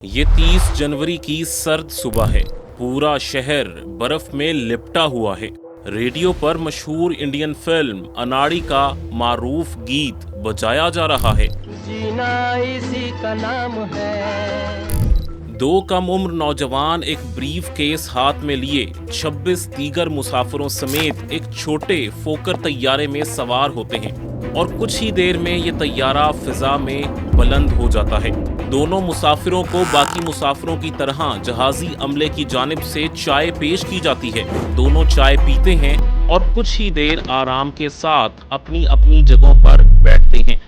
یہ 30 जनवरी की सर्द सुबह है। पूरा शहर बर्फ में लिपटा हुआ है। रेडियो पर मशहूर इंडियन फिल्म अनाड़ी का मारूफ गीत बजाया जा रहा है। जीना इसी का नाम है। दो कम उम्र नौजवान एक ब्रीफ केस हाथ में लिए 26 दीगर मुसाफिरों समेत एक छोटे फोकर तैयारे में सवार होते हैं और कुछ ही देर में ये तैयारा फिजा में बुलंद हो जाता है। दोनों मुसाफिरों को बाकी मुसाफिरों की तरह जहाजी अमले की जानिब से चाय पेश की जाती है। दोनों चाय पीते हैं और कुछ ही देर आराम के साथ अपनी अपनी जगहों पर बैठते हैं।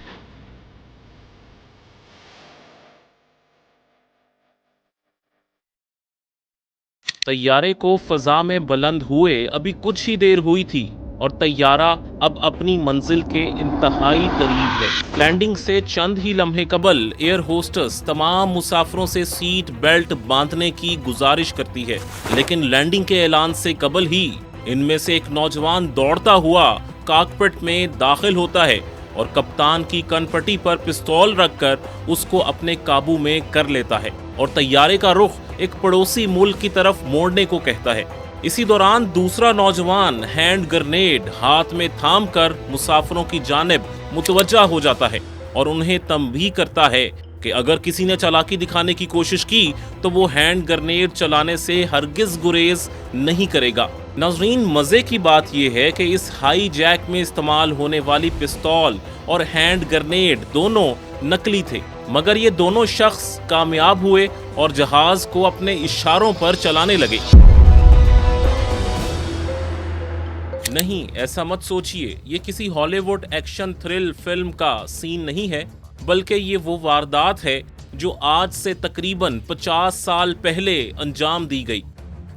तैयारे को फजा में बुलंद हुए अभी कुछ ही देर हुई थी और तैयारा अब अपनी मंजिल के इंतहाई करीब है। लैंडिंग से चंद ही लम्हे कबल एयर होस्टेस तमाम मुसाफिरों से सीट बेल्ट बांधने की गुजारिश करती है, लेकिन लैंडिंग के ऐलान से कबल ही इनमें से एक नौजवान दौड़ता हुआ कॉकपिट में दाखिल होता है और कप्तान की कनपट्टी पर पिस्तौल रखकर उसको अपने काबू में कर लेता है और तैयारे का रुख एक पड़ोसी मुल्क की तरफ मोड़ने को कहता है। इसी दौरान दूसरा नौजवान हैंड ग्रेनेड हाथ में थाम कर मुसाफिरों की जानिब मुतवज्जा हो जाता है और उन्हें तंबीह करता है कि अगर किसी ने चालाकी दिखाने की कोशिश की तो वो हैंड ग्रेनेड चलाने से हरगिज गुरेज नहीं करेगा। नाज़रीन, मजे की बात यह है कि इस हाई जैक में इस्तेमाल होने वाली पिस्तौल और हैंड ग्रेनेड दोनों नकली थे, मगर ये दोनों शख्स कामयाब हुए और जहाज को अपने इशारों पर चलाने लगे। नहीं, ऐसा मत सोचिए, ये किसी हॉलीवुड एक्शन थ्रिल फिल्म का सीन नहीं है, बल्कि ये वो वारदात है जो आज से तकरीबन 50 साल पहले अंजाम दी गई,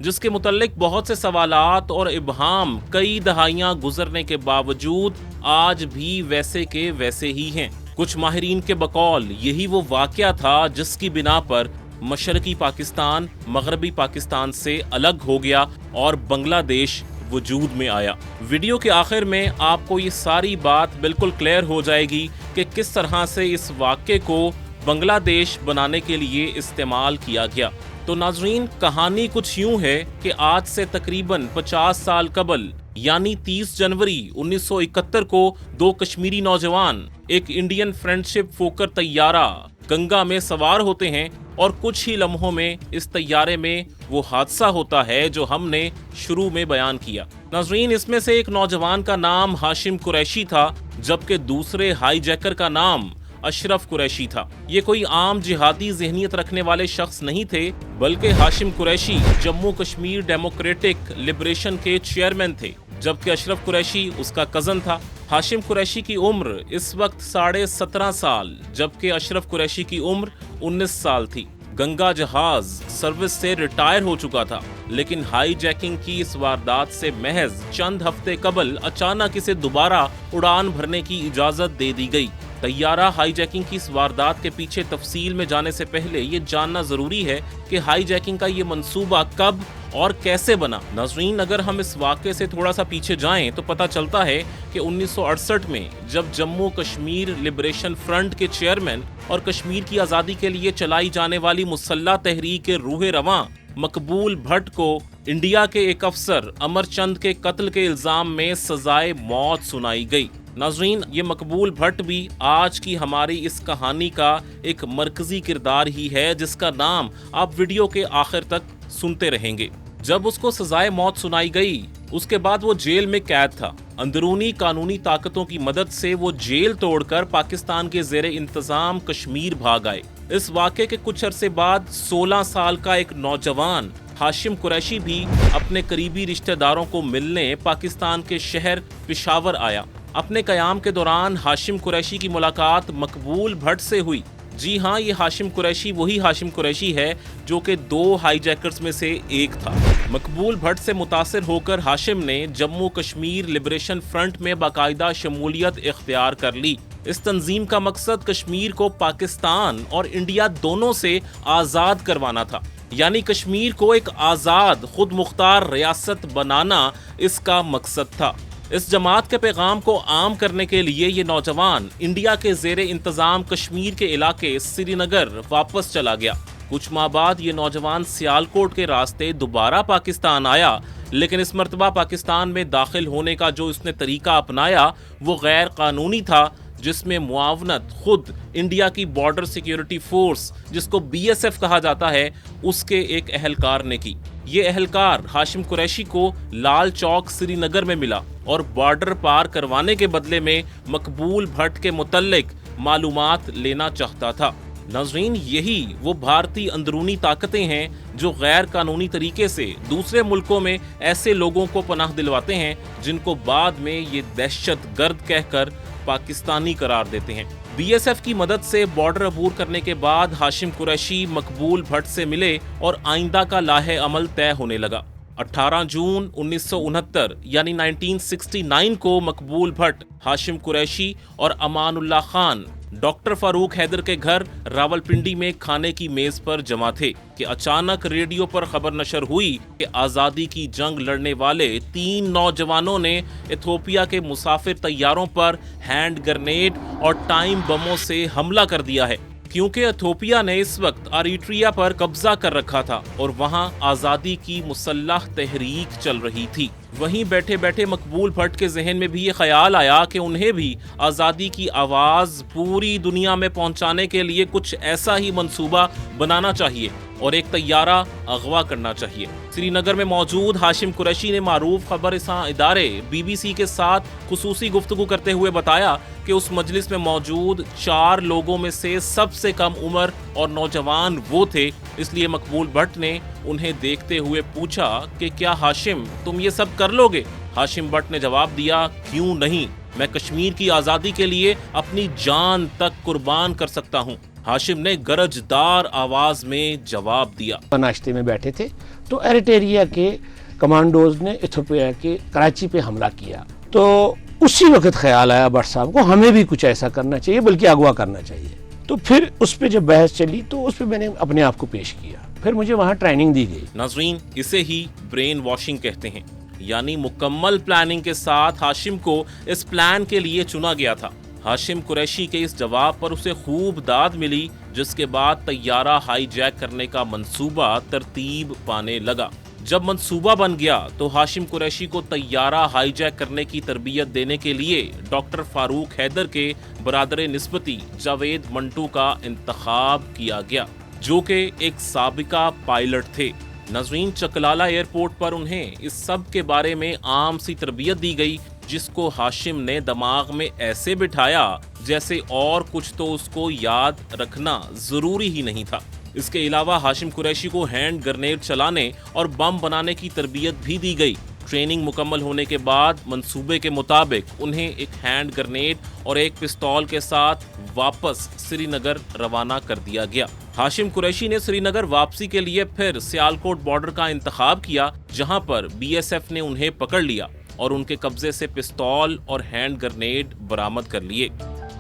जिसके मुतल्लिक बहुत से सवालात और इबहाम कई दहाइयां गुजरने के बावजूद आज भी वैसे के वैसे ही हैं। कुछ माहिरीन के बकौल यही वो वाकया था जिसकी बिना पर मशरकी पाकिस्तान मगरबी पाकिस्तान से अलग हो गया और बांग्लादेश वजूद में आया। वीडियो के आखिर में आपको ये सारी बात बिल्कुल क्लियर हो जाएगी कि किस तरह से इस वाक़े को बांग्लादेश बनाने के लिए इस्तेमाल किया गया। तो नाज़रीन, कहानी कुछ यूं है कि आज से तकरीबन 50 साल कबल यानी 30 जनवरी 1971 को दो कश्मीरी नौजवान एक इंडियन फ्रेंडशिप फोकर तैयारा गंगा में सवार होते हैं और कुछ ही लम्हों में इस तैयारे में वो हादसा होता है जो हमने शुरू में बयान किया। नाज़रीन, इसमें से एक नौजवान का नाम हाशिम कुरैशी था, जबकि दूसरे हाईजैकर का नाम अशरफ कुरैशी था। ये कोई आम जिहादी ज़हनियत रखने वाले शख्स नहीं थे, बल्कि हाशिम कुरैशी जम्मू कश्मीर डेमोक्रेटिक लिबरेशन के चेयरमैन थे, जबकि अशरफ कुरैशी उसका कज़न था। हाशिम कुरैशी की उम्र इस वक्त 17.5 साल, जबकि अशरफ कुरैशी की उम्र 19 साल थी। गंगा जहाज सर्विस से रिटायर हो चुका था, लेकिन हाई जैकिंग की इस वारदात से महज चंद हफ्ते कबल अचानक इसे दोबारा उड़ान भरने की इजाजत दे दी गई। तैयारा हाईजैकिंग की इस वारदात के पीछे तफसील में जाने से पहले ये जानना जरूरी है कि हाईजैकिंग का ये मंसूबा कब और कैसे बना। नाज़रीन, अगर हम इस वाक़े से थोड़ा सा पीछे जाएं तो पता चलता है कि 1968 में जब जम्मू कश्मीर लिबरेशन फ्रंट के चेयरमैन और कश्मीर की आज़ादी के लिए चलाई जाने वाली मुसल्लह तहरीक रूह रवां मकबूल भट्ट को इंडिया के एक अफसर अमरचंद के कत्ल के इल्ज़ाम में सजाए मौत सुनाई गई। नाज़रीन, ये मकबूल भट्ट भी आज की हमारी इस कहानी का एक मरकजी किरदार ही है, जिसका नाम आप वीडियो के आखिर तक सुनते रहेंगे। जब उसको सजाए मौत सुनाई गई, उसके बाद वो जेल में कैद था। अंदरूनी कानूनी ताकतों की मदद से वो जेल तोड़कर पाकिस्तान के ज़ेरे इंतज़ाम कश्मीर भाग आए। इस वाक़े के कुछ अरसे बाद 16 साल का एक नौजवान हाशिम कुरैशी भी अपने करीबी रिश्तेदारों को मिलने पाकिस्तान के शहर पेशावर आया। अपने क़याम के दौरान हाशिम कुरैशी की मुलाकात मकबूल भट्ट से हुई। जी हाँ, ये हाशिम कुरैशी वही हाशिम कुरैशी है जो कि दो हाईजैकर्स में से एक था। मकबूल भट्ट से मुतासिर होकर हाशिम ने जम्मू कश्मीर लिबरेशन फ्रंट में बाकायदा शमूलियत इख्तियार कर ली। इस तंजीम का मकसद कश्मीर को पाकिस्तान और इंडिया दोनों से आज़ाद करवाना था, यानी कश्मीर को एक आज़ाद खुद मुख्तार रियासत बनाना इसका मकसद था। इस जमात के पैगाम को आम करने के लिए ये नौजवान इंडिया के ज़ेरे इंतज़ाम कश्मीर के इलाके श्रीनगर वापस चला गया। कुछ माह बाद ये नौजवान सियालकोट के रास्ते दोबारा पाकिस्तान आया, लेकिन इस मर्तबा पाकिस्तान में दाखिल होने का जो इसने तरीका अपनाया वो गैर कानूनी था, जिसमें मुआवनत खुद इंडिया की बॉर्डर सिक्योरिटी फोर्स, जिसको BSF कहा जाता है, उसके एक अहलकार ने की। ये अहलकार हाशिम कुरैशी को लाल चौक श्रीनगर में मिला और बॉर्डर पार करवाने के बदले में मकबूल भट्ट के मुतल्लिक मालूमात लेना चाहता था। नाज़रीन, यही वो भारतीय अंदरूनी ताकतें हैं जो गैर कानूनी तरीके से दूसरे मुल्कों में ऐसे लोगों को पनाह दिलवाते हैं जिनको बाद में ये दहशत गर्द कहकर पाकिस्तानी करार देते हैं। BSF की मदद से बॉर्डर अबूर करने के बाद हाशिम कुरैशी मकबूल भट्ट से मिले और आइंदा का लाहे अमल तय होने लगा। 18 जून 1969 यानी 1969 को मकबूल भट्ट, हाशिम कुरैशी और अमानुल्लाह खान डॉक्टर फारूक हैदर के घर रावलपिंडी में खाने की मेज पर जमा थे कि अचानक रेडियो पर खबर नशर हुई कि आज़ादी की जंग लड़ने वाले 3 नौजवानों ने इथियोपिया के मुसाफिर तैयारों पर हैंड ग्रेनेड और टाइम बमों से हमला कर दिया है, क्योंकि इथियोपिया ने इस वक्त अरिट्रिया पर कब्जा कर रखा था और वहां आज़ादी की मुसल्लह तहरीक चल रही थी। वहीं बैठे बैठे मकबूल भट्ट के जहन में भी ये ख्याल आया कि उन्हें भी आज़ादी की आवाज़ पूरी दुनिया में पहुंचाने के लिए कुछ ऐसा ही मंसूबा बनाना चाहिए और एक तैयारा अगवा करना चाहिए। श्रीनगर में मौजूद हाशिम कुरैशी ने मारूफ खबरसां इदारे BBC के साथ खुसूसी गुफ्तगू करते हुए बताया कि उस मजलिस में मौजूद 4 लोगों में से सबसे कम उम्र और नौजवान वो थे, इसलिए मकबूल भट्ट ने उन्हें देखते हुए पूछा कि क्या हाशिम तुम ये सब कर लोगे? हाशिम भट्ट ने जवाब दिया, क्यों नहीं, मैं कश्मीर की आज़ादी के लिए अपनी जान तक कुर्बान कर सकता हूँ। हाशिम ने गरजदार आवाज में जवाब दिया। नाश्ते में बैठे थे तो एरिट्रिया के कमांडोज ने इथियोपिया के कराची पे हमला किया, तो उसी वक्त ख्याल आया भट्ट साहब को हमें भी कुछ ऐसा करना चाहिए, बल्कि अगवा करना चाहिए। तो फिर उस पे जब बहस चली तो उस पे मैंने अपने आप को पेश किया, फिर मुझे वहाँ ट्रेनिंग दी गई। नाज़रीन, इसे ही ब्रेन वॉशिंग कहते हैं, यानी मुकम्मल प्लानिंग के साथ हाशिम को इस प्लान के लिए चुना गया था। हाशिम कुरैशी के इस जवाब पर उसे खूब दाद मिली, जिसके बाद तैयारा हाईजैक करने का मंसूबा तरतीब पाने लगा। जब मंसूबा बन गया तो हाशिम कुरैशी को तैयारा हाईजैक करने की तरबियत देने के लिए डॉक्टर फारूक हैदर के बरादर निस्बती जावेद मंटू का इंतखाब किया गया, जो कि एक साबिका पायलट थे। नाज़रीन, चकलाला एयरपोर्ट पर उन्हें इस सब के बारे में आम सी तरबियत दी गई, जिसको हाशिम ने दिमाग में ऐसे बिठाया जैसे और कुछ तो उसको याद रखना जरूरी ही नहीं था। इसके अलावा हाशिम कुरैशी को हैंड ग्रेनेड चलाने और बम बनाने की तरबियत भी दी गई। ट्रेनिंग मुकम्मल होने के बाद मंसूबे के मुताबिक उन्हें एक हैंड ग्रेनेड और एक पिस्तौल के साथ वापस श्रीनगर रवाना कर दिया गया। हाशिम कुरैशी ने श्रीनगर वापसी के लिए फिर सियालकोट बॉर्डर का इंतखाब किया, जहां पर BSF ने उन्हें पकड़ लिया और उनके कब्जे से पिस्तौल और हैंड ग्रेनेड बरामद कर लिए।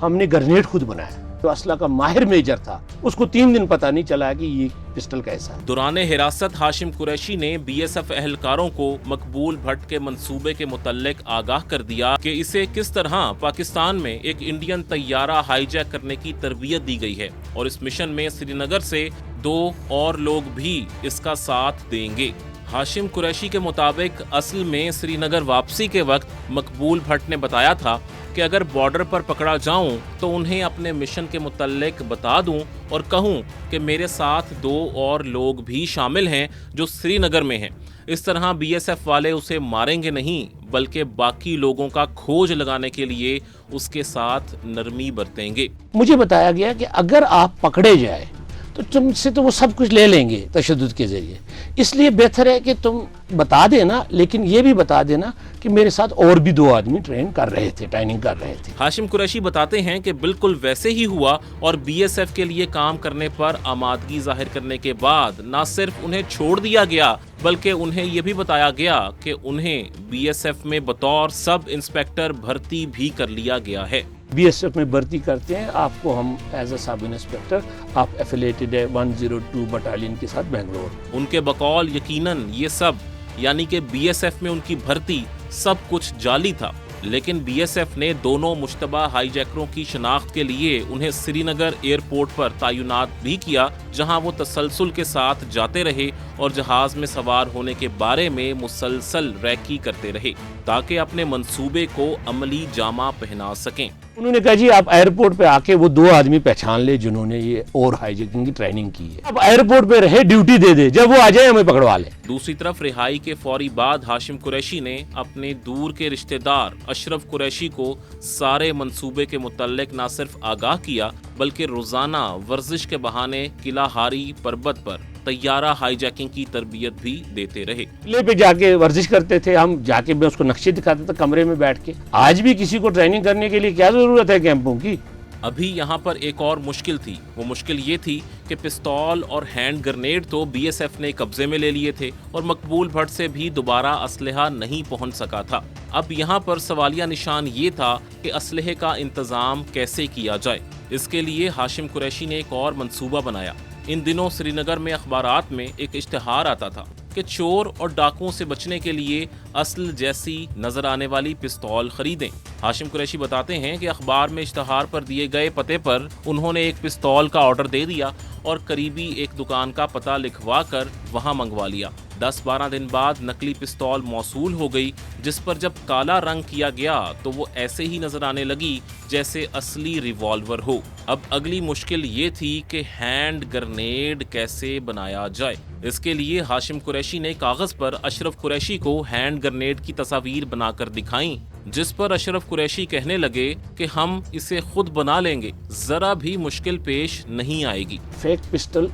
हमने ग्रेनेड खुद बनाया, तो असला का माहिर मेजर था, उसको 3 दिन पता नहीं चला कि ये पिस्टल कैसा है। दौरान हिरासत हाशिम कुरैशी ने BSF एहलकारों को मकबूल भट्ट के मंसूबे के मुतल्लिक आगाह कर दिया कि इसे किस तरह पाकिस्तान में एक इंडियन तैयारा हाईजैक करने की तरबियत दी गई है और इस मिशन में श्रीनगर से 2 और लोग भी इसका साथ देंगे। हाशिम कुरैशी के मुताबिक असल में श्रीनगर वापसी के वक्त मकबूल भट्ट ने बताया था कि अगर बॉर्डर पर पकड़ा जाऊं तो उन्हें अपने मिशन के मुतल्लिक बता दूं और कहूं कि मेरे साथ 2 और लोग भी शामिल हैं जो श्रीनगर में हैं। इस तरह BSF वाले उसे मारेंगे नहीं, बल्कि बाकी लोगों का खोज लगाने के लिए उसके साथ नरमी बरतेंगे। मुझे बताया गया कि अगर आप पकड़े जाए तो तुमसे तो वो सब कुछ ले लेंगे तशद्दुद के जरिए, इसलिए बेहतर है कि तुम बता देना, लेकिन ये भी बता देना कि मेरे साथ और भी 2 आदमी ट्रेनिंग कर रहे थे। हाशिम कुरैशी बताते हैं कि बिल्कुल वैसे ही हुआ और BSF के लिए काम करने पर आमादगी जाहिर करने के बाद न सिर्फ उन्हें छोड़ दिया गया, बल्कि उन्हें यह भी बताया गया कि उन्हें BSF में बतौर सब इंस्पेक्टर भर्ती भी कर लिया गया है। BSF में भर्ती करते हैं आपको हम एज अ सब इंस्पेक्टर, आप एफिलेटेड है 102 बटालियन के साथ बेंगलोर। उनके बकौल यकीनन ये सब यानी कि BSF में उनकी भर्ती सब कुछ जाली था, लेकिन बीएसएफ ने दोनों मुश्तबा हाईजैकरों की शनाख्त के लिए उन्हें श्रीनगर एयरपोर्ट पर तैनात भी किया, जहां वो तसलसल के साथ जाते रहे और जहाज में सवार होने के बारे में मुसलसल रैकी करते रहे ताकि अपने मंसूबे को अमली जामा पहना सकें। उन्होंने कहा जी आप एयरपोर्ट पे आके वो 2 आदमी पहचान ले जिन्होंने ये और हाईजैकिंग की ट्रेनिंग की है, अब एयरपोर्ट पे रहे, ड्यूटी दे दे, जब वो आ जाए हमें पकड़वा ले। दूसरी तरफ रिहाई के फौरी बाद हाशिम कुरैशी ने अपने दूर के रिश्तेदार अशरफ कुरैशी को सारे मंसूबे के मुतल्लिक न सिर्फ आगाह किया बल्कि रोजाना वर्जिश के बहाने किला हारी पर्वत पर तैयारा हाईजैकिंग की तरबियत भी देते रहे। किले पे जाके वर्जिश करते थे, हम जाके भी उसको नक्शे दिखाते थे कमरे में बैठ के। आज भी किसी को ट्रेनिंग करने के लिए क्या जरूरत है कैंपों की। अभी यहाँ पर एक और मुश्किल थी। वो मुश्किल ये थी कि पिस्तौल और हैंड ग्रेनेड तो बीएसएफ ने कब्जे में ले लिए थे और मकबूल भट्ट से भी दोबारा असलहा नहीं पहुंच सका था। अब यहाँ पर सवालिया निशान ये था कि असलहे का इंतजाम कैसे किया जाए। इसके लिए हाशिम कुरैशी ने एक और मंसूबा बनाया। इन दिनों श्रीनगर में अखबारात में एक इश्तिहार आता था कि चोर और डाकुओं से बचने के लिए असल जैसी नजर आने वाली पिस्तौल खरीदें। हाशिम कुरैशी बताते हैं कि अखबार में इश्तिहार पर दिए गए पते पर उन्होंने एक पिस्तौल का ऑर्डर दे दिया और करीबी एक दुकान का पता लिखवा कर वहां मंगवा लिया। 10-12 दिन बाद नकली पिस्तौल मौसूल हो गई, जिस पर जब काला रंग किया गया तो वो ऐसे ही नजर आने लगी जैसे असली रिवॉल्वर हो। अब अगली मुश्किल ये थी कि हैंड ग्रेनेड कैसे बनाया जाए। इसके लिए हाशिम कुरैशी ने कागज पर अशरफ कुरैशी को हैंड ग्रेनेड की तस्वीर बनाकर दिखाई, जिस पर अशरफ कुरैशी कहने लगे कि हम इसे खुद बना लेंगे, जरा भी मुश्किल पेश नहीं आएगी। फेक पिस्टल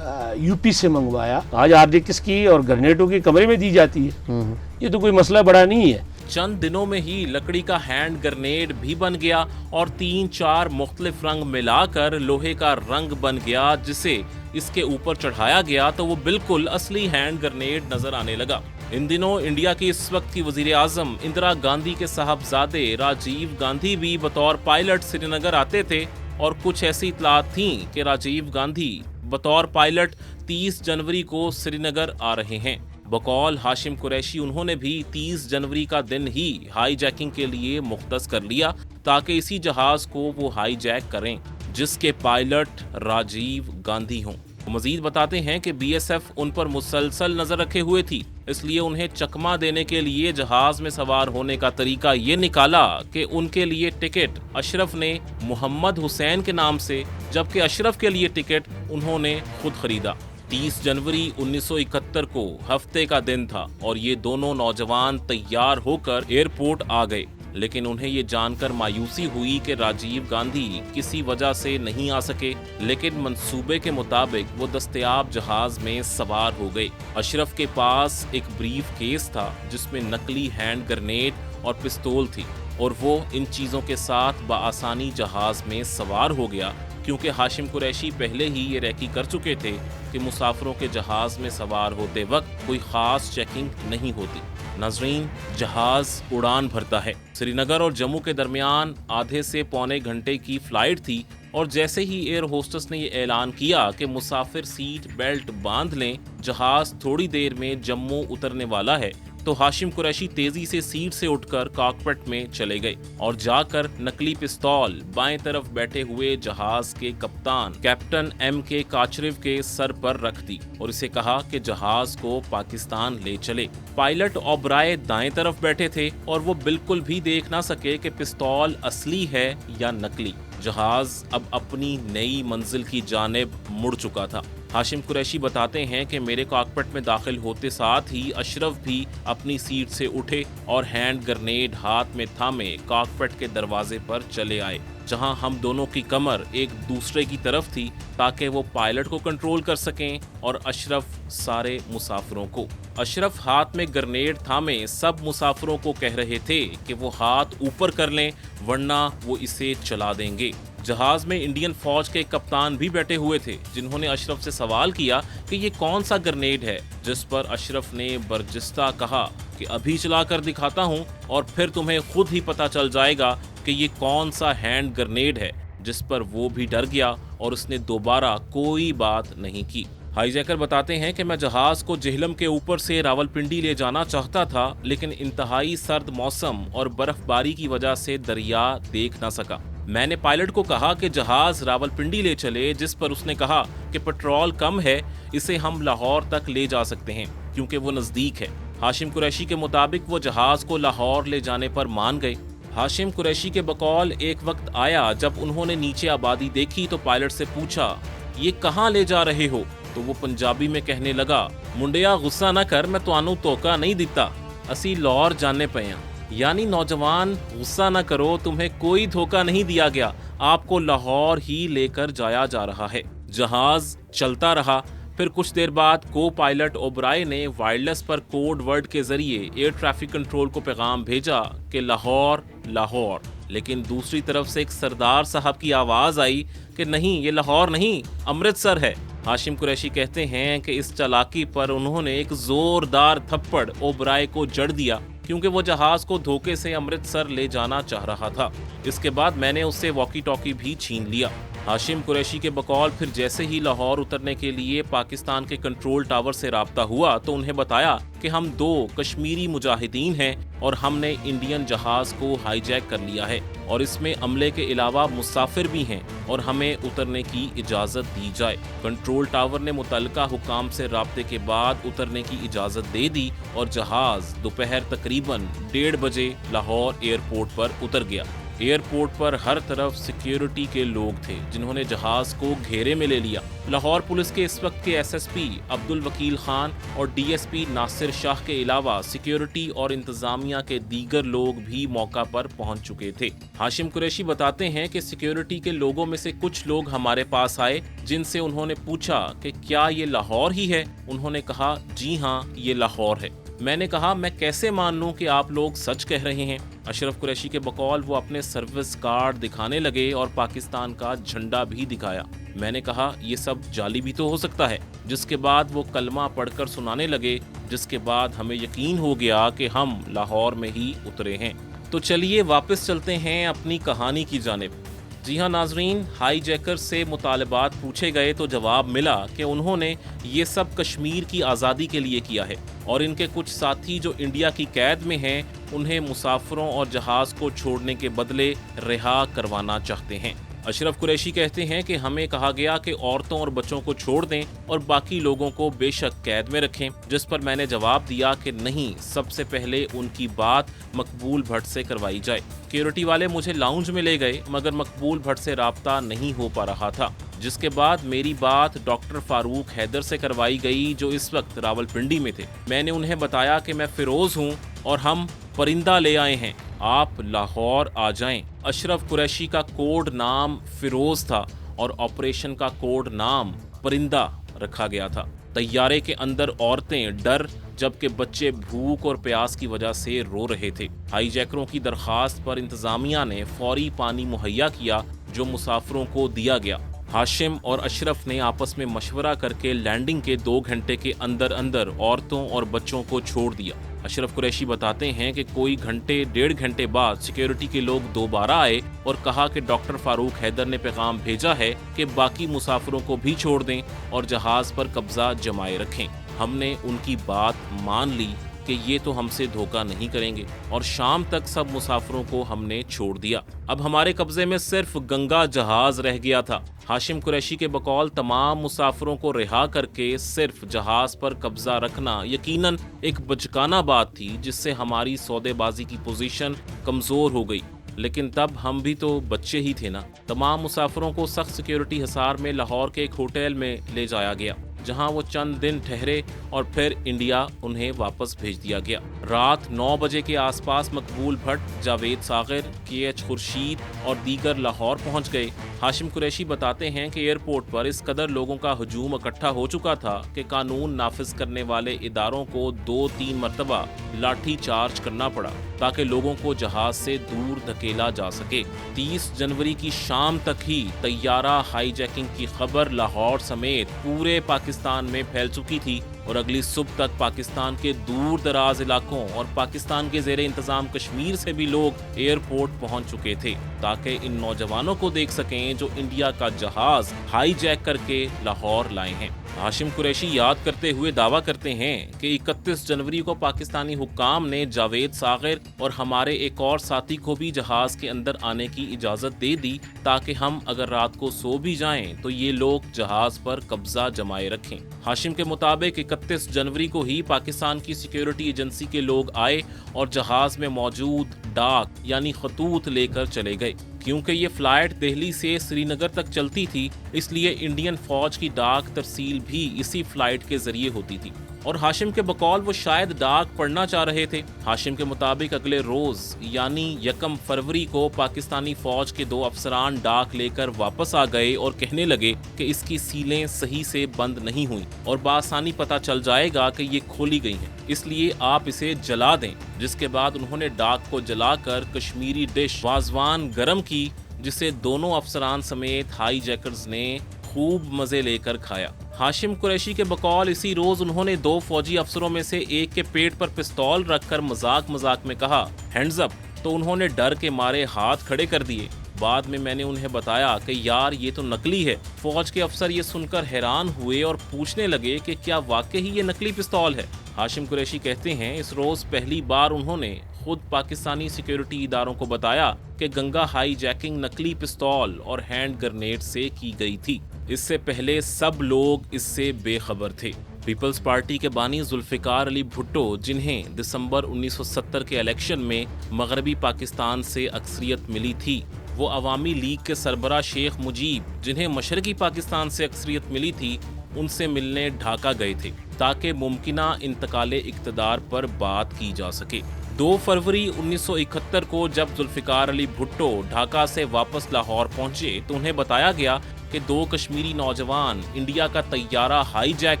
यूपी से मंगवाया, आज RDX की और ग्रेनेडों की कमरे में दी जाती है। ये तो कोई मसला बड़ा नहीं है। चंद दिनों में ही लकड़ी का हैंड ग्रेनेड भी बन गया और 3-4 मुख्तलिफ रंग मिलाकर लोहे का रंग बन गया, जिसे इसके ऊपर चढ़ाया गया तो वो बिल्कुल असली हैंड ग्रेनेड नजर आने लगा। इन दिनों इंडिया की इस वक्त की वजीर आजम इंदिरा गांधी के साहबजादे राजीव गांधी भी बतौर पायलट श्रीनगर आते थे और कुछ ऐसी इतलात थीं कि राजीव गांधी बतौर पायलट 30 जनवरी को श्रीनगर आ रहे हैं। बकौल हाशिम कुरैशी उन्होंने भी 30 जनवरी का दिन ही हाईजैकिंग के लिए मुख्तस कर लिया ताकि इसी जहाज को वो हाईजैक करें जिसके पायलट राजीव गांधी हों। मजीद बताते हैं कि बीएसएफ उन पर मुसलसल नजर रखे हुए थी, इसलिए उन्हें चकमा देने के लिए जहाज में सवार होने का तरीका ये निकाला कि उनके लिए टिकट अशरफ ने मोहम्मद हुसैन के नाम से, जबकि अशरफ के लिए टिकट उन्होंने खुद खरीदा। 30 जनवरी 1971 को हफ्ते का दिन था और ये दोनों नौजवान तैयार होकर एयरपोर्ट आ गए, लेकिन उन्हें ये जानकर मायूसी हुई कि राजीव गांधी किसी वजह से नहीं आ सके, लेकिन मंसूबे के मुताबिक वो दस्तयाब जहाज में सवार हो गए। अशरफ के पास एक ब्रीफ केस था जिसमें नकली हैंड ग्रेनेड और पिस्तौल थी और वो इन चीज़ों के साथ बआसानी जहाज में सवार हो गया, क्योंकि हाशिम कुरैशी पहले ही ये रैकी कर चुके थे कि मुसाफिरों के जहाज में सवार होते वक्त कोई खास चेकिंग नहीं होती। नाजरीन, जहाज उड़ान भरता है। श्रीनगर और जम्मू के दरमियान आधे से पौने घंटे की फ्लाइट थी और जैसे ही एयर होस्टेस ने ये ऐलान किया कि मुसाफिर सीट बेल्ट बांध लें, जहाज थोड़ी देर में जम्मू उतरने वाला है, तो हाशिम कुरैशी तेजी से सीट से उठकर कॉकपिट में चले गए और जाकर नकली पिस्तौल बाएं तरफ बैठे हुए जहाज के कप्तान कैप्टन MK काचरिव के सर पर रख दी और इसे कहा कि जहाज को पाकिस्तान ले चले। पायलट ओबराय दाएं तरफ बैठे थे और वो बिल्कुल भी देख ना सके कि पिस्तौल असली है या नकली। जहाज अब अपनी नई मंजिल की जानिब मुड़ चुका था। हाशिम कुरैशी बताते हैं कि मेरे कॉकपिट में दाखिल होते साथ ही अशरफ भी अपनी सीट से उठे और हैंड ग्रेनेड हाथ में थामे कॉकपिट के दरवाजे पर चले आए, जहां हम दोनों की कमर एक दूसरे की तरफ थी ताकि वो पायलट को कंट्रोल कर सकें और अशरफ सारे मुसाफिरों को। अशरफ हाथ में ग्रेनेड थामे सब मुसाफिरों को कह रहे थे कि वो हाथ ऊपर कर लें वरना वो इसे चला देंगे। जहाज में इंडियन फौज के कप्तान भी बैठे हुए थे जिन्होंने अशरफ से सवाल किया कि ये कौन सा ग्रेनेड है, जिस पर अशरफ ने बर्जिस्ता कहा कि अभी चला कर दिखाता हूँ और फिर तुम्हें खुद ही पता चल जाएगा कि ये कौन सा हैंड ग्रेनेड है, जिस पर वो भी डर गया और उसने दोबारा कोई बात नहीं की। हाईजैकर बताते हैं कि मैं जहाज को जेहलम के ऊपर से रावलपिंडी ले जाना चाहता था, लेकिन इंतहाई सर्द मौसम और बर्फबारी की वजह से दरिया देख न सका। मैंने पायलट को कहा कि जहाज रावलपिंडी ले चले, जिस पर उसने कहा कि पेट्रोल कम है, इसे हम लाहौर तक ले जा सकते हैं क्योंकि वो नजदीक है। हाशिम कुरैशी के मुताबिक वो जहाज को लाहौर ले जाने पर मान गए। हाशिम कुरैशी के बकौल एक वक्त आया जब उन्होंने नीचे आबादी देखी तो पायलट से पूछा, ये कहाँ ले जा रहे हो? तो वो पंजाबी में कहने लगा, मुंडिया गुस्सा ना कर, मैं तुहानू धोखा नहीं दिता, असी लाहौर जाने पे हैं। यानी नौजवान गुस्सा ना करो, तुम्हें कोई धोखा नहीं दिया गया, आपको लाहौर ही लेकर जाया जा रहा है। जहाज चलता रहा। फिर कुछ देर बाद को पायलट ओबराय ने वायरलेस पर कोड वर्ड के जरिए एयर ट्रैफिक कंट्रोल को पैगाम भेजा कि लाहौर लाहौर, लेकिन दूसरी तरफ से एक सरदार साहब की आवाज आई कि नहीं, ये लाहौर नहीं, अमृतसर है। हाशिम कुरैशी कहते हैं कि इस चालाकी पर उन्होंने एक जोरदार थप्पड़ ओबराय को जड़ दिया क्योंकि वो जहाज को धोखे से अमृतसर ले जाना चाह रहा था। इसके बाद मैंने उससे वॉकी टॉकी भी छीन लिया। हाशिम कुरैशी के बकौल फिर जैसे ही लाहौर उतरने के लिए पाकिस्तान के कंट्रोल टावर से राब्ता हुआ तो उन्हें बताया कि हम 2 कश्मीरी मुजाहिदीन हैं और हमने इंडियन जहाज को हाईजैक कर लिया है और इसमें अमले के अलावा मुसाफिर भी हैं और हमें उतरने की इजाज़त दी जाए। कंट्रोल टावर ने मुतल्लिका हुकाम से राब्ते के बाद उतरने की इजाज़त दे दी और जहाज दोपहर तकरीबन 1:30 बजे लाहौर एयरपोर्ट पर उतर गया। एयरपोर्ट पर हर तरफ सिक्योरिटी के लोग थे जिन्होंने जहाज को घेरे में ले लिया। लाहौर पुलिस के इस वक्त के एसएसपी अब्दुल वकील खान और डीएसपी नासिर शाह के अलावा सिक्योरिटी और इंतजामिया के दीगर लोग भी मौका पर पहुंच चुके थे। हाशिम कुरैशी बताते हैं कि सिक्योरिटी के लोगों में से कुछ लोग हमारे पास आए जिनसे उन्होंने पूछा कि क्या ये लाहौर ही है? उन्होंने कहा, जी हाँ, ये लाहौर है। मैंने कहा, मैं कैसे मान लूं कि आप लोग सच कह रहे हैं? अशरफ कुरैशी के बकौल वो अपने सर्विस कार्ड दिखाने लगे और पाकिस्तान का झंडा भी दिखाया। मैंने कहा, ये सब जाली भी तो हो सकता है। जिसके बाद वो कलमा पढ़कर सुनाने लगे, जिसके बाद हमें यकीन हो गया कि हम लाहौर में ही उतरे हैं। तो चलिए वापस चलते हैं अपनी कहानी की जानिब। जी हाँ नाजरीन, हाईजैकर से मुतालबात पूछे गए तो जवाब मिला कि उन्होंने ये सब कश्मीर की आज़ादी के लिए किया है और इनके कुछ साथी जो इंडिया की कैद में हैं उन्हें मुसाफिरों और जहाज़ को छोड़ने के बदले रिहा करवाना चाहते हैं। अशरफ कुरैशी कहते हैं कि हमें कहा गया कि औरतों और बच्चों को छोड़ दें और बाकी लोगों को बेशक कैद में रखें, जिस पर मैंने जवाब दिया कि नहीं, सबसे पहले उनकी बात मकबूल भट्ट से करवाई जाए। सिक्योरिटी वाले मुझे लाउंज में ले गए मगर मकबूल भट्ट से राब्ता नहीं हो पा रहा था, जिसके बाद मेरी बात डॉक्टर फारूक हैदर से करवाई गई जो इस वक्त रावलपिंडी में थे। मैंने उन्हें बताया कि मैं फिरोज हूँ और हम परिंदा ले आए हैं, आप लाहौर आ जाएं। अशरफ कुरैशी का कोड नाम फिरोज था और ऑपरेशन का कोड नाम परिंदा रखा गया था। तैयारे के अंदर औरतें डर जबकि बच्चे भूख और प्यास की वजह से रो रहे थे। हाईजैकरों की दरखास्त पर इंतजामिया ने फौरी पानी मुहैया किया जो मुसाफिरों को दिया गया। हाशिम और अशरफ ने आपस में मशवरा करके लैंडिंग के 2 घंटे के अंदर अंदर औरतों और बच्चों को छोड़ दिया। अशरफ कुरैशी बताते हैं कि कोई 1.5 घंटे बाद सिक्योरिटी के लोग दोबारा आए और कहा कि डॉक्टर फारूक हैदर ने पैगाम भेजा है कि बाकी मुसाफिरों को भी छोड़ दें और जहाज पर कब्जा जमाए रखें। हमने उनकी बात मान ली कि ये तो हमसे धोखा नहीं करेंगे और शाम तक सब मुसाफिरों को हमने छोड़ दिया। अब हमारे कब्जे में सिर्फ गंगा जहाज रह गया था। हाशिम कुरैशी के बकौल तमाम मुसाफिरों को रिहा करके सिर्फ जहाज पर कब्जा रखना यकीनन एक बचकाना बात थी जिससे हमारी सौदेबाजी की पोजीशन कमजोर हो गई। लेकिन तब हम भी तो बच्चे ही थे ना। तमाम मुसाफिरों को सख्त सिक्योरिटी हिसार में लाहौर के एक होटल में ले जाया गया जहां वो चंद दिन ठहरे और फिर इंडिया उन्हें वापस भेज दिया गया। रात 9 बजे के आसपास मकबूल भट्ट, जावेद सागिर, KH खुर्शीद और दीगर लाहौर पहुंच गए। हाशिम कुरैशी बताते हैं कि एयरपोर्ट पर इस कदर लोगों का हजूम इकट्ठा हो चुका था कि कानून नाफिज करने वाले इदारों को 2-3 मरतबा लाठी चार्ज करना पड़ा ताकि लोगों को जहाज से दूर धकेला जा सके। 30 जनवरी की शाम तक ही तैयारा हाईजैकिंग की खबर लाहौर समेत पूरे पाकिस्तान पाकिस्तान में फैल चुकी थी और अगली सुबह तक पाकिस्तान के दूर दराज इलाकों और पाकिस्तान के ज़ेरे इंतजाम कश्मीर से भी लोग एयरपोर्ट पहुंच चुके थे ताकि इन नौजवानों को देख सकें जो इंडिया का जहाज हाईजैक करके लाहौर लाए हैं। हाशिम कुरैशी याद करते हुए दावा करते हैं कि 31 जनवरी को पाकिस्तानी हुक्काम ने जावेद सागिर और हमारे एक और साथी को भी जहाज के अंदर आने की इजाजत दे दी ताकि हम अगर रात को सो भी जाएं तो ये लोग जहाज पर कब्जा जमाए रखें। हाशिम के मुताबिक 31 जनवरी को ही पाकिस्तान की सिक्योरिटी एजेंसी के लोग आए और जहाज में मौजूद डाक यानी खतूत लेकर चले गए। क्योंकि ये फ्लाइट दिल्ली से श्रीनगर तक चलती थी, इसलिए इंडियन फौज की डाक तरसील भी इसी फ्लाइट के जरिए होती थी और हाशिम के बकौल वो शायद डाक पढ़ना चाह रहे थे। हाशिम के मुताबिक अगले रोज यानी 1 फरवरी को पाकिस्तानी फौज के 2 अफसरान डाक लेकर वापस आ गए और कहने लगे कि इसकी सीलें सही से बंद नहीं हुई और बासानी पता चल जाएगा कि ये खोली गई हैं, इसलिए आप इसे जला दें। जिसके बाद उन्होंने डाक को जलाकर कश्मीरी डिश वाजवान गरम की, जिसे दोनों अफसरान समेत हाई जैकर्स ने खूब मजे लेकर खाया। हाशिम कुरैशी के बकौल इसी रोज उन्होंने 2 फौजी अफसरों में से एक के पेट पर पिस्तौल रखकर मजाक में कहा हैंड्स अप, तो उन्होंने डर के मारे हाथ खड़े कर दिए। बाद में मैंने उन्हें बताया कि यार ये तो नकली है। फौज के अफसर ये सुनकर हैरान हुए और पूछने लगे कि क्या वाकई ही ये नकली पिस्तौल है। हाशिम कुरैशी कहते हैं इस रोज पहली बार उन्होंने खुद पाकिस्तानी सिक्योरिटी इदारों को बताया कि गंगा हाई जैकिंग नकली पिस्तौल और हैंड ग्रेनेड से की गई थी। इससे पहले सब लोग इससे बेखबर थे। पीपल्स पार्टी के बानी जुल्फिकार अली भुट्टो, जिन्हें दिसंबर 1970 के इलेक्शन में मगरबी पाकिस्तान से अक्सरियत मिली थी, वो अवामी लीग के सरबराह शेख मुजीब, जिन्हें मशरकी पाकिस्तान से अक्सरियत मिली थी, उनसे मिलने ढाका गए थे ताकि मुमकिना इंतकाले इक्तदार पर बात की जा सके। 2 फरवरी 1971 को जब जुल्फिकार अली भुट्टो ढाका से वापस लाहौर पहुंचे तो उन्हें बताया गया कि 2 कश्मीरी नौजवान इंडिया का तैयारा हाईजैक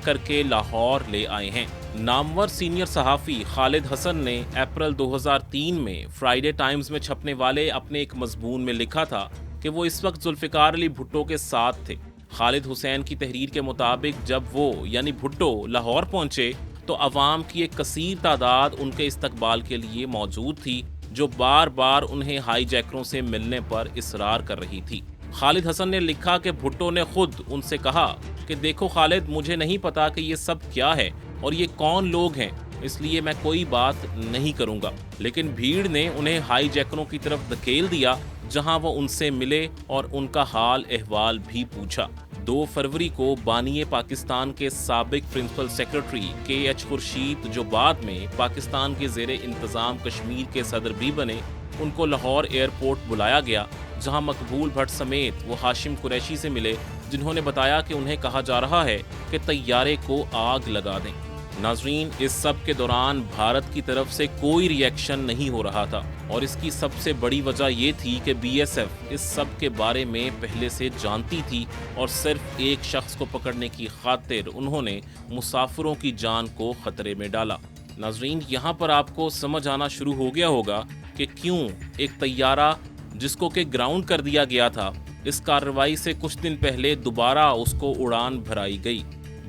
करके लाहौर ले आए हैं। नामवर सीनियर सहाफ़ी खालिद हसन ने अप्रैल 2003 में फ्राइडे टाइम्स में छपने वाले अपने एक मजमून में लिखा था कि वो इस वक्त जुल्फिकार अली भुट्टो के साथ थे। खालिद हुसैन की तहरीर के मुताबिक जब वो यानी भुट्टो लाहौर पहुंचे तो अवाम की एक कसीर तादाद उनके इस्तकबाल के लिए मौजूद थी, जो बार बार उन्हें हाईजैकरों से मिलने पर इसरार कर रही थी। खालिद हसन ने लिखा कि भुट्टो ने खुद उनसे कहा कि देखो खालिद, मुझे नहीं पता कि ये सब क्या है और ये कौन लोग हैं, इसलिए मैं कोई बात नहीं करूंगा। लेकिन भीड़ ने उन्हें हाईजैकरों की तरफ धकेल दिया, जहां वो उनसे मिले और उनका हाल अहवाल भी पूछा। 2 फरवरी को बानिए पाकिस्तान के साबिक प्रिंसिपल सेक्रेटरी KH खुर्शीद, जो बाद में पाकिस्तान के ज़ेरे इंतज़ाम कश्मीर के सदर भी बने, उनको लाहौर एयरपोर्ट बुलाया गया, जहां मकबूल भट्ट समेत वो हाशिम कुरैशी से मिले, जिन्होंने बताया कि उन्हें कहा जा रहा है कि तैयारे को आग लगा दें। नाजरीन, इस सब के दौरान भारत की तरफ से कोई रिएक्शन नहीं हो रहा था और इसकी सबसे बड़ी वजह ये थी कि BSF इस सब के बारे में पहले से जानती थी और सिर्फ एक शख्स को पकड़ने की खातिर उन्होंने मुसाफिरों की जान को खतरे में डाला। नाजरीन, यहाँ पर आपको समझ आना शुरू हो गया होगा कि क्यों एक तैयारा जिसको कि ग्राउंड कर दिया गया था, इस कार्रवाई से कुछ दिन पहले दोबारा उसको उड़ान भराई गई।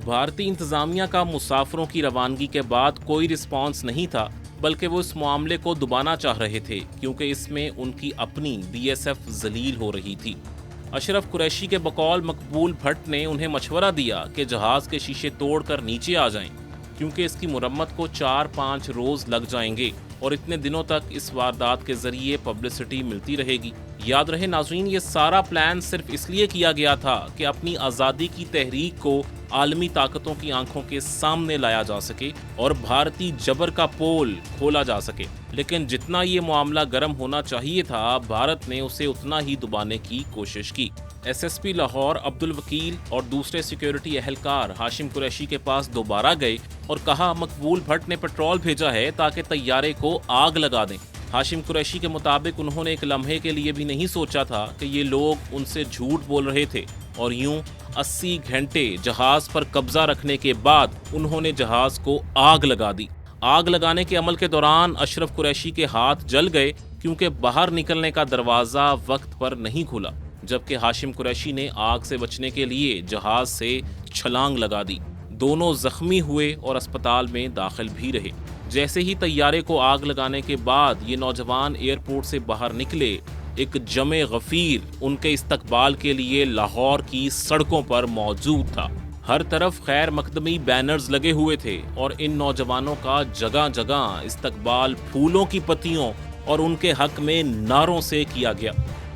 भारतीय इंतजामिया का मुसाफिरों की रवानगी के बाद कोई रिस्पांस नहीं था, बल्कि वो इस मामले को दबाना चाह रहे थे क्योंकि इसमें उनकी अपनी BSF जलील हो रही थी। अशरफ कुरैशी के बकौल मकबूल भट्ट ने उन्हें मशवरा दिया कि जहाज के शीशे तोड़कर नीचे आ जाएं, क्योंकि इसकी मुरम्मत को 4-5 रोज लग जाएंगे और इतने दिनों तक इस वारदात के जरिए पब्लिसिटी मिलती रहेगी। याद रहे नाजरीन, ये सारा प्लान सिर्फ इसलिए किया गया था कि अपनी आज़ादी की तहरीक को आलमी ताकतों की आंखों के सामने लाया जा सके और भारतीय जबर का पोल खोला जा सके। लेकिन जितना ये मामला गर्म होना चाहिए था, भारत ने उसे उतना ही दबाने की कोशिश की। SSP लाहौर अब्दुल वकील और दूसरे सिक्योरिटी अहलकार हाशिम कुरैशी के पास दोबारा गए और कहा मकबूल भट्ट ने पेट्रोल भेजा है ताकि तैयारे को आग लगा दें। हाशिम कुरैशी के मुताबिक उन्होंने एक लम्हे के लिए भी नहीं सोचा था कि ये लोग उनसे झूठ बोल रहे थे और यूं 80 घंटे जहाज पर कब्जा रखने के बाद उन्होंने जहाज को आग लगा दी। आग लगाने के अमल के दौरान अशरफ कुरैशी के हाथ जल गए क्योंकि बाहर निकलने का दरवाज़ा वक्त पर नहीं खुला, जबकि हाशिम कुरैशी ने आग से बचने के लिए जहाज से छलांग लगा दी। دونوں زخمی ہوئے اور اسپتال میں داخل بھی رہے۔ جیسے ہی طیارے کو آگ لگانے کے بعد یہ نوجوان ایئرپورٹ سے باہر نکلے، ایک جمع غفیر ان کے استقبال کے لیے لاہور کی سڑکوں پر موجود تھا۔ ہر طرف خیر مقدمی بینرز لگے ہوئے تھے اور ان نوجوانوں کا جگہ جگہ استقبال پھولوں کی پتیوں اور ان کے حق میں نعروں سے کیا گیا۔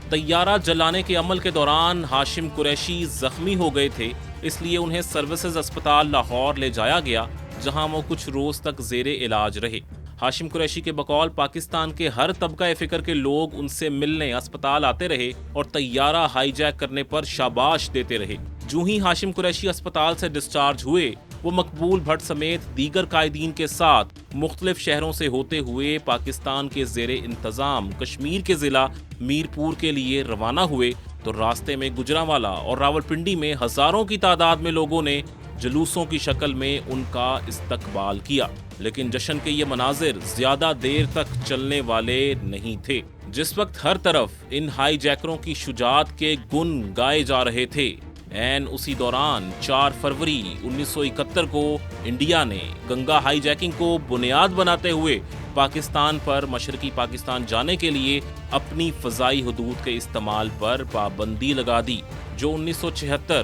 طیارہ جلانے کے عمل کے دوران ہاشم قریشی زخمی ہو گئے تھے، اس لیے انہیں سروسز اسپتال لاہور لے جایا گیا، جہاں وہ کچھ روز تک زیر علاج رہے۔ ہاشم قریشی کے بقول پاکستان کے ہر طبقہ فکر کے لوگ ان سے ملنے اسپتال آتے رہے اور طیارہ ہائی جیک کرنے پر شاباش دیتے رہے۔ جو ہی ہاشم قریشی اسپتال سے ڈسچارج ہوئے، وہ مقبول بھٹ سمیت دیگر قائدین کے ساتھ مختلف شہروں سے ہوتے ہوئے پاکستان کے زیر انتظام کشمیر کے ضلع میرپور کے لیے روانہ ہوئے تو راستے میں گجرانوالہ اور راولپنڈی میں ہزاروں کی تعداد میں لوگوں نے جلوسوں کی شکل میں ان کا استقبال کیا۔ لیکن جشن کے یہ مناظر زیادہ دیر تک چلنے والے نہیں تھے۔ جس وقت ہر طرف ان ہائی جیکروں کی شجاعت کے گن گائے جا رہے تھے، عین اسی دوران 4 فروری 1971 کو انڈیا نے گنگا ہائی جیکنگ کو بنیاد بناتے ہوئے پاکستان پر مشرقی پاکستان جانے کے لیے اپنی فضائی حدود کے استعمال پر پابندی لگا دی، جو 1976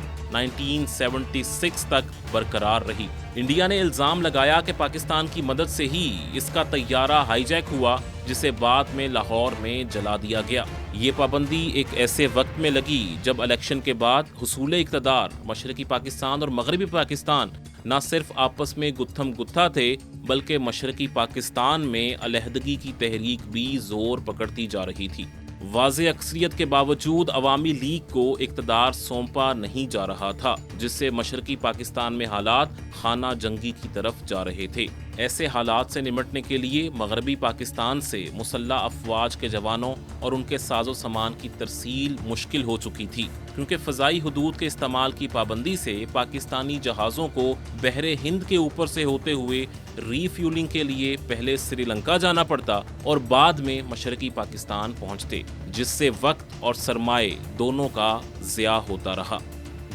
تک برقرار رہی۔ انڈیا نے الزام لگایا کہ پاکستان کی مدد سے ہی اس کا طیارہ ہائی جیک ہوا، جسے بعد میں لاہور میں جلا دیا گیا۔ یہ پابندی ایک ایسے وقت میں لگی جب الیکشن کے بعد حصول اقتدار مشرقی پاکستان اور مغربی پاکستان نہ صرف آپس میں گتھم گتھا تھے، بلکہ مشرقی پاکستان میں علیحدگی کی تحریک بھی زور پکڑتی جا رہی تھی۔ واضح اکثریت کے باوجود عوامی لیگ کو اقتدار سونپا نہیں جا رہا تھا، جس سے مشرقی پاکستان میں حالات خانہ جنگی کی طرف جا رہے تھے۔ ایسے حالات سے نمٹنے کے لیے مغربی پاکستان سے مسلح افواج کے جوانوں اور ان کے ساز و سامان کی ترسیل مشکل ہو چکی تھی، کیونکہ فضائی حدود کے استعمال کی پابندی سے پاکستانی جہازوں کو بحر ہند کے اوپر سے ہوتے ہوئے ری فیولنگ کے لیے پہلے سری لنکا جانا پڑتا اور بعد میں مشرقی پاکستان پہنچتے، جس سے وقت اور سرمایہ دونوں کا ضیاع ہوتا رہا۔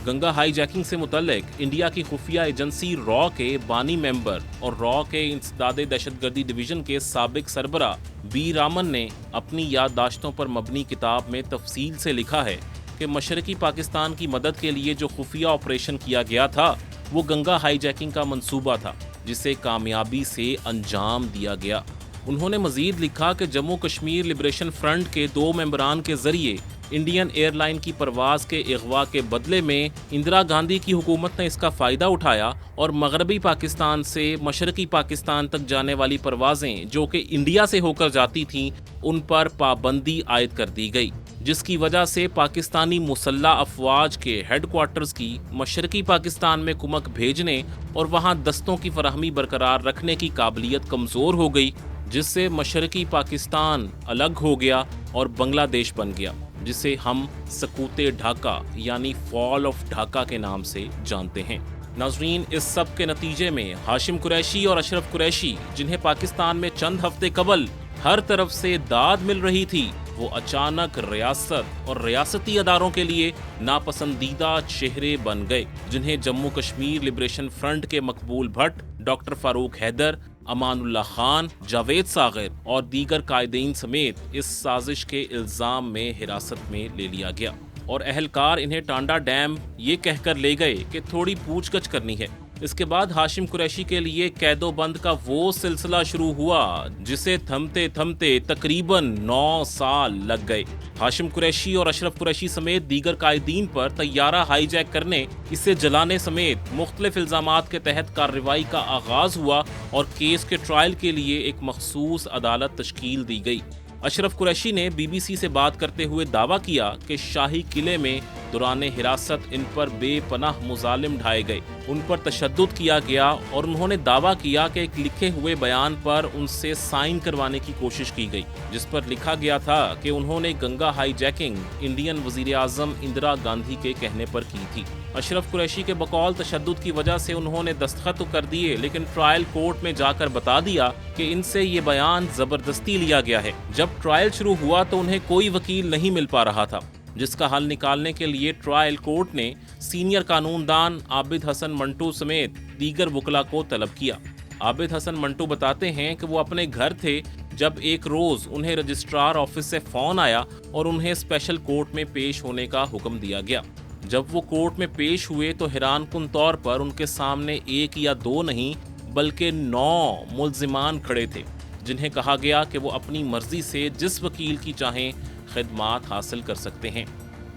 گنگا ہائی جیکنگ سے متعلق انڈیا کی خفیہ ایجنسی را کے بانی ممبر اور را کے انسداد دہشت گردی ڈویژن کے سابق سربراہ بی رامن نے اپنی یادداشتوں پر مبنی کتاب میں تفصیل سے لکھا ہے کہ مشرقی پاکستان کی مدد کے لیے جو خفیہ آپریشن کیا گیا تھا وہ گنگا ہائی جیکنگ کا منصوبہ تھا، جسے کامیابی سے انجام دیا گیا۔ انہوں نے مزید لکھا کہ جموں کشمیر لبریشن فرنٹ کے 2 ممبران کے ذریعے انڈین ایئر لائن کی پرواز کے اغوا کے بدلے میں اندرا گاندھی کی حکومت نے اس کا فائدہ اٹھایا اور مغربی پاکستان سے مشرقی پاکستان تک جانے والی پروازیں جو کہ انڈیا سے ہو کر جاتی تھیں ان پر پابندی عائد کر دی گئی، جس کی وجہ سے پاکستانی مسلح افواج کے ہیڈ کوارٹرز کی مشرقی پاکستان میں کمک بھیجنے اور وہاں دستوں کی فراہمی برقرار رکھنے کی قابلیت کمزور ہو گئی، جس سے مشرقی پاکستان الگ ہو گیا اور بنگلہ دیش بن گیا، جسے ہم سقوط ڈھاکہ یعنی فال آف ڈھاکہ کے نام سے جانتے ہیں۔ ناظرین، اس سب کے نتیجے میں ہاشم قریشی اور اشرف قریشی، جنہیں پاکستان میں چند ہفتے قبل ہر طرف سے داد مل رہی تھی، وہ اچانک ریاست اور ریاستی اداروں کے لیے ناپسندیدہ چہرے بن گئے، جنہیں جموں کشمیر لبریشن فرنٹ کے مقبول بھٹ، ڈاکٹر فاروق حیدر، امان اللہ خان، جاوید صاغر اور دیگر قائدین سمیت اس سازش کے الزام میں حراست میں لے لیا گیا، اور اہلکار انہیں ٹانڈا ڈیم یہ کہہ کر لے گئے کہ تھوڑی پوچھ گچھ کرنی ہے۔ اس کے بعد ہاشم قریشی کے لیے قید و بند کا وہ سلسلہ شروع ہوا جسے تھمتے تھمتے تقریباً 9 سال لگ گئے۔ ہاشم قریشی اور اشرف قریشی سمیت دیگر قائدین پر طیارہ ہائی جیک کرنے، اسے جلانے سمیت مختلف الزامات کے تحت کارروائی کا آغاز ہوا اور کیس کے ٹرائل کے لیے ایک مخصوص عدالت تشکیل دی گئی۔ اشرف قریشی نے بی بی سی سے بات کرتے ہوئے دعویٰ کیا کہ شاہی قلعے میں دوران حراست ان پر بے پناہ مظالم ڈھائے گئے، ان پر تشدد کیا گیا اور انہوں نے دعویٰ کیا کہ ایک لکھے ہوئے بیان پر ان سے سائن کروانے کی کوشش کی گئی، جس پر لکھا گیا تھا کہ انہوں نے گنگا ہائی جیکنگ انڈین وزیر اعظم اندرا گاندھی کے کہنے پر کی تھی۔ اشرف قریشی کے بقول تشدد کی وجہ سے انہوں نے دستخط تو کر دیے، لیکن ٹرائل کورٹ میں جا کر بتا دیا کہ ان سے یہ بیان زبردستی لیا گیا ہے۔ جب ٹرائل شروع ہوا تو انہیں کوئی وکیل نہیں مل پا رہا تھا، جس کا حل نکالنے کے لیے ٹرائل کورٹ نے سینئر قانون دان عابد حسن منٹو سمیت दीगर वकला को तलब किया। आबिद हसन मंटो बताते हैं कि वो अपने घर थे जब एक रोज उन्हें रजिस्ट्रार ऑफिस से फोन आया और उन्हें स्पेशल कोर्ट में पेश होने का हुक्म दिया गया। जब वो कोर्ट में पेश हुए तो हैरानकुन तौर पर उनके सामने 1 या 2 नहीं बल्कि 9 मुल्जिमान खड़े थे, जिन्हें कहा गया कि वो अपनी मर्जी से जिस वकील की चाहें खिदमात हासिल कर सकते हैं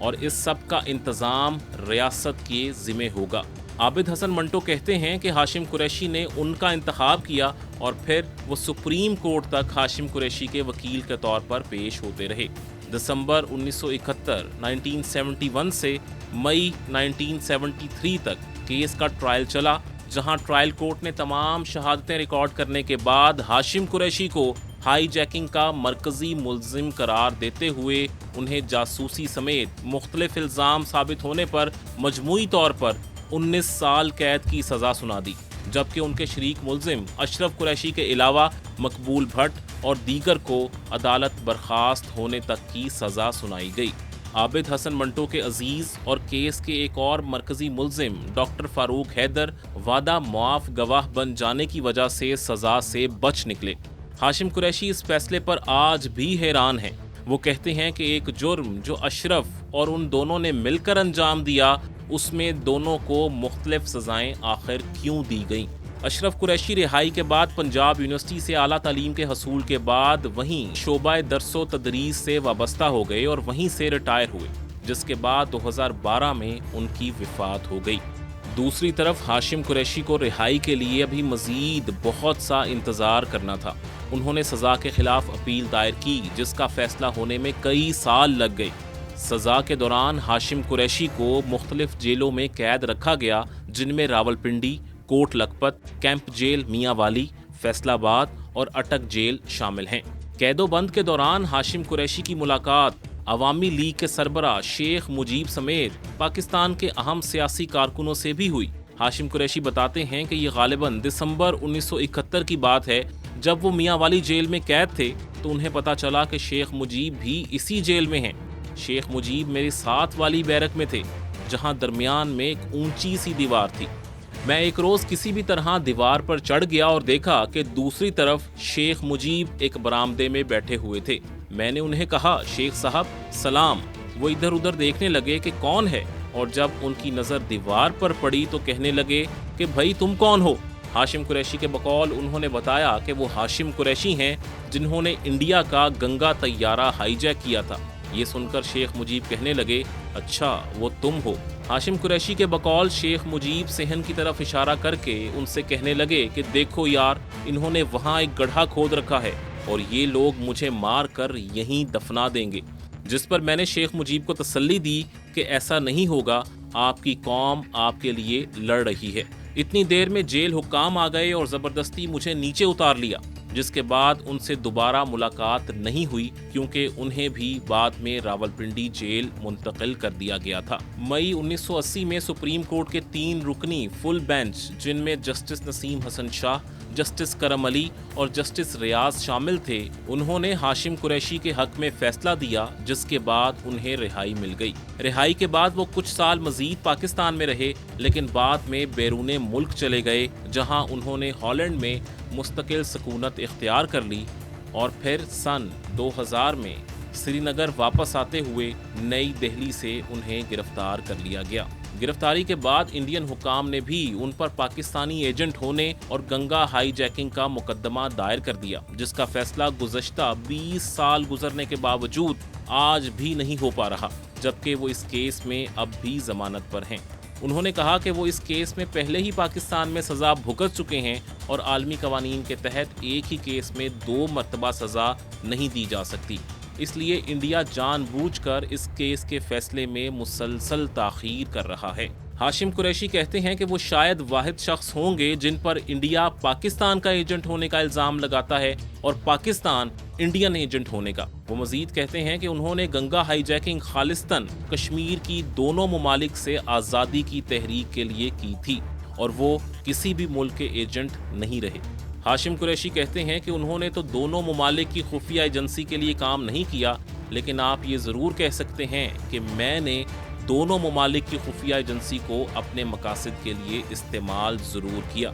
और इस सब का इंतज़ाम रियासत के ज़िम्मे होगा। आबिद हसन मंटो कहते हैं कि हाशिम कुरैशी ने उनका इंतखाब किया और फिर वो सुप्रीम कोर्ट तक हाशिम कुरैशी के वकील के तौर पर पेश होते रहे। दिसंबर 1971 1971 से मई 1973 तक केस का ट्रायल चला, जहां ट्रायल कोर्ट ने तमाम शहादतें रिकॉर्ड करने के बाद हाशिम कुरैशी को हाई जैकिंग का मरकजी मुल्जिम करार देते हुए उन्हें जासूसी समेत मुख्तलिफ इल्ज़ाम साबित होने पर मजमूई तौर पर 19 साल कैद की सज़ा सुना दी, जबकि उनके शरीक मुल्जिम अशरफ कुरैशी के अलावा मकबूल भट्ट और दीगर को अदालत बर्खास्त होने तक की सज़ा सुनाई गई। आबिद हसन मंटो के अजीज और केस के एक और मरकजी मुल्जिम डॉक्टर फारूक हैदर वादा मुआफ गवाह बन जाने की वजह से सज़ा से बच निकले। हाशिम कुरैशी इस फैसले पर आज भी हैरान हैं। वो कहते हैं कि एक जुर्म जो अशरफ और उन दोनों ने मिलकर अंजाम दिया, उसमें दोनों को मुख्तलिफ सजाएं आखिर क्यों दी गईं। अशरफ कुरैशी रिहाई के बाद पंजाब यूनिवर्सिटी से आला तालीम के हसूल के बाद वहीं शोबाए दरसो तदरीस से वाबस्ता हो गए और वहीं से रिटायर हुए, जिसके बाद 2012 में उनकी विफात हो गई। दूसरी तरफ हाशिम कुरैशी को रिहाई के लिए अभी मजीद बहुत सा इंतज़ार करना था। उन्होंने सज़ा के खिलाफ अपील दायर की, जिसका फैसला होने में कई साल लग गए। सज़ा के दौरान हाशिम कुरैशी को मुख्तलिफ जेलों में कैद रखा गया, जिनमें रावलपिंडी, कोट लखपत, कैंप जेल मियांवाली, फैसलाबाद और अटक जेल शामिल हैं। कैदोबंद के दौरान हाशिम कुरैशी की मुलाकात अवामी लीग के सरबराह शेख मुजीब समेत पाकिस्तान के अहम सियासी कारकुनों से भी हुई। हाशिम कुरैशी बताते हैं कि ये गालिबन दिसंबर 1971 की बात है, जब वो मियांवाली जेल में कैद थे तो उन्हें पता चला कि शेख मुजीब भी इसी जेल में हैं। शेख मुजीब मेरे साथ वाली बैरक में थे, जहां दरमियान में एक ऊंची सी दीवार थी। मैं एक रोज़ किसी भी तरह दीवार पर चढ़ गया और देखा कि दूसरी तरफ शेख मुजीब एक बरामदे में बैठे हुए थे। मैंने उन्हें कहा, शेख साहब सलाम। वो इधर उधर देखने लगे कि कौन है, और जब उनकी नज़र दीवार पर पड़ी तो कहने लगे कि भाई तुम कौन हो। हाशिम कुरैशी के बकौल उन्होंने बताया कि वो हाशिम कुरैशी हैं जिन्होंने इंडिया का गंगा तैयारा हाईजैक किया था। ये सुनकर शेख मुजीब कहने लगे, अच्छा वो तुम हो। हाशिम कुरैशी के बकौल शेख मुजीब सेहन की तरफ इशारा करके उनसे कहने लगे कि देखो यार, इन्होंने वहाँ एक गड्ढा खोद रखा है और ये लोग मुझे मार कर यहीं दफना देंगे। जिस पर मैंने शेख मुजीब को तसल्ली दी कि ऐसा नहीं होगा, आपकी कौम आपके लिए लड़ रही है। इतनी देर में जेल हुक्काम आ गए और ज़बरदस्ती मुझे नीचे उतार लिया, जिसके बाद उनसे दोबारा मुलाकात नहीं हुई, क्योंकि उन्हें भी बाद में रावलपिंडी जेल मुंतकिल कर दिया गया था। मई 1980 में सुप्रीम कोर्ट के 3 रुकनी फुल बेंच, जिनमें जस्टिस नसीम हसन शाह, जस्टिस करम अली और जस्टिस रियाज शामिल थे, उन्होंने हाशिम कुरैशी के हक में फैसला दिया, जिसके बाद उन्हें रिहाई मिल गई। रिहाई के बाद वो कुछ साल मजीद पाकिस्तान में रहे, लेकिन बाद में बैरूने मुल्क चले गए, जहां उन्होंने हॉलैंड में मुस्तकिल सकूनत इख्तियार कर ली और फिर सन 2000 में श्रीनगर वापस आते हुए नई दिल्ली से उन्हें गिरफ्तार कर लिया गया। गिरफ्तारी के बाद इंडियन हुकाम ने भी उन पर पाकिस्तानी एजेंट होने और गंगा हाईजैकिंग का मुकदमा दायर कर दिया, जिसका फैसला गुज़श्ता 20 साल गुजरने के बावजूद आज भी नहीं हो पा रहा, जबकि वो इस केस में अब भी जमानत पर हैं। उन्होंने कहा कि वो इस केस में पहले ही पाकिस्तान में सज़ा भुगत चुके हैं और आलमी कवानीन के तहत एक ही केस में 2 मरतबा सज़ा नहीं दी जा सकती, इसलिए इंडिया जानबूझकर इस केस के फैसले में मुसलसल ताख़ीर कर रहा है। हाशिम कुरैशी कहते हैं कि वो शायद वाहिद शख्स होंगे जिन पर इंडिया पाकिस्तान का एजेंट होने का इल्ज़ाम लगाता है और पाकिस्तान इंडियन एजेंट होने का। वो मजीद कहते हैं कि उन्होंने गंगा हाईजैकिंग खालिस्तान कश्मीर की दोनों ममालिक से आज़ादी की तहरीक के लिए की थी और वो किसी भी मुल्क के एजेंट नहीं रहे। हाशिम कुरैशी कहते हैं कि उन्होंने तो दोनों ममालिक की खुफिया एजेंसी के लिए काम नहीं किया, लेकिन आप ये ज़रूर कह सकते हैं कि मैंने دونوں ممالک کی خفیہ ایجنسی کو اپنے مقاصد کے لیے استعمال ضرور کیا۔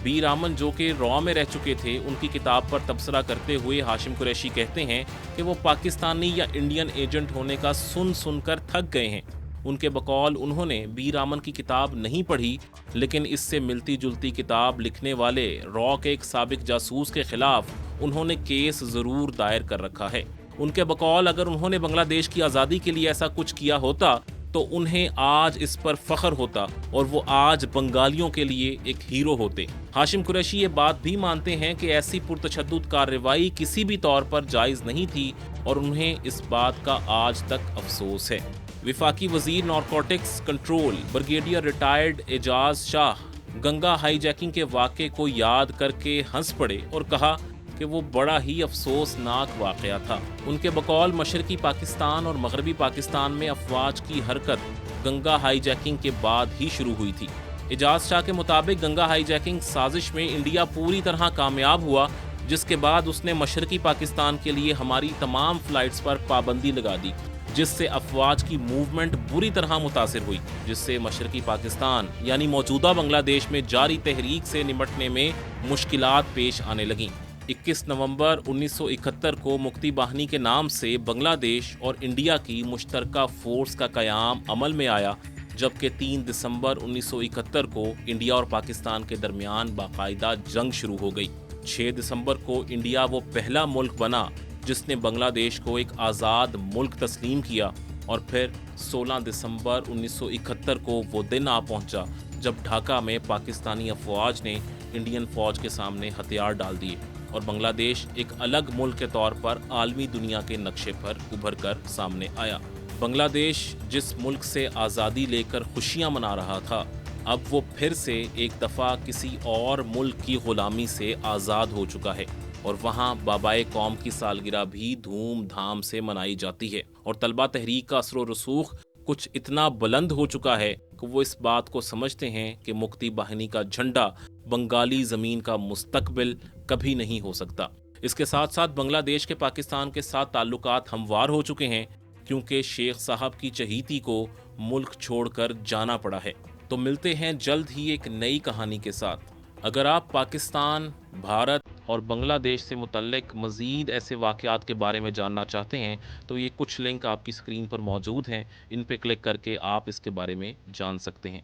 بی رامن جو کہ را میں رہ چکے تھے، ان کی کتاب پر تبصرہ کرتے ہوئے ہاشم قریشی کہتے ہیں کہ وہ پاکستانی یا انڈین ایجنٹ ہونے کا سن کر تھک گئے ہیں۔ ان کے بقول انہوں نے بی رامن کی کتاب نہیں پڑھی، لیکن اس سے ملتی جلتی کتاب لکھنے والے را کے ایک سابق جاسوس کے خلاف انہوں نے کیس ضرور دائر کر رکھا ہے۔ ان کے بقول اگر انہوں نے بنگلہ دیش کی آزادی کے لیے ایسا کچھ کیا ہوتا تو انہیں آج اس پر فخر ہوتا اور وہ آج بنگالیوں کے لیے ایک ہیرو ہوتے۔ ہاشم قریشی یہ بات بھی مانتے ہیں کہ ایسی پرتشدد کارروائی کسی بھی طور پر جائز نہیں تھی اور انہیں اس بات کا آج تک افسوس ہے۔ وفاقی وزیر نارکوٹکس کنٹرول بریگیڈیئر ریٹائرڈ اعجاز شاہ گنگا ہائی جیکنگ کے واقعے کو یاد کر کے ہنس پڑے اور کہا کہ وہ بڑا ہی افسوسناک واقعہ تھا۔ ان کے بقول مشرقی پاکستان اور مغربی پاکستان میں افواج کی حرکت گنگا ہائی جیکنگ کے بعد ہی شروع ہوئی تھی۔ اعجاز شاہ کے مطابق گنگا ہائی جیکنگ سازش میں انڈیا پوری طرح کامیاب ہوا، جس کے بعد اس نے مشرقی پاکستان کے لیے ہماری تمام فلائٹس پر پابندی لگا دی، جس سے افواج کی موومنٹ بری طرح متاثر ہوئی، جس سے مشرقی پاکستان یعنی موجودہ بنگلہ دیش میں جاری تحریک سے نمٹنے میں مشکلات پیش آنے لگیں۔ 21 نومبر 1971 کو مکتی باہنی کے نام سے بنگلہ دیش اور انڈیا کی مشترکہ فورس کا قیام عمل میں آیا، جبکہ 3 دسمبر 1971 کو انڈیا اور پاکستان کے درمیان باقاعدہ جنگ شروع ہو گئی۔ 6 دسمبر کو انڈیا وہ پہلا ملک بنا جس نے بنگلہ دیش کو ایک آزاد ملک تسلیم کیا، اور پھر 16 دسمبر 1971 کو وہ دن آ پہنچا جب ڈھاکہ میں پاکستانی افواج نے انڈین فوج کے سامنے ہتھیار ڈال دیے اور بنگلہ دیش ایک الگ ملک کے طور پر عالمی دنیا کے نقشے پر ابھر کر سامنے آیا۔ بنگلہ دیش جس ملک سے آزادی لے کر خوشیاں منا رہا تھا، اب وہ پھر سے ایک دفعہ کسی اور ملک کی غلامی سے آزاد ہو چکا ہے، اور وہاں بابائے قوم کی سالگرہ بھی دھوم دھام سے منائی جاتی ہے، اور طلبہ تحریک کا اثر و رسوخ کچھ اتنا بلند ہو چکا ہے کہ وہ اس بات کو سمجھتے ہیں کہ مکتی باہنی کا جھنڈا بنگالی زمین کا مستقبل کبھی نہیں ہو سکتا۔ اس کے ساتھ ساتھ بنگلہ دیش کے پاکستان کے ساتھ تعلقات ہموار ہو چکے ہیں، کیونکہ شیخ صاحب کی چہیتی کو ملک چھوڑ کر جانا پڑا ہے۔ تو ملتے ہیں جلد ہی ایک نئی کہانی کے ساتھ۔ اگر آپ پاکستان، بھارت اور بنگلہ دیش سے متعلق مزید ایسے واقعات کے بارے میں جاننا چاہتے ہیں تو یہ کچھ لنک آپ کی اسکرین پر موجود ہیں، ان پہ کلک کر کے آپ اس کے بارے میں جان سکتے ہیں۔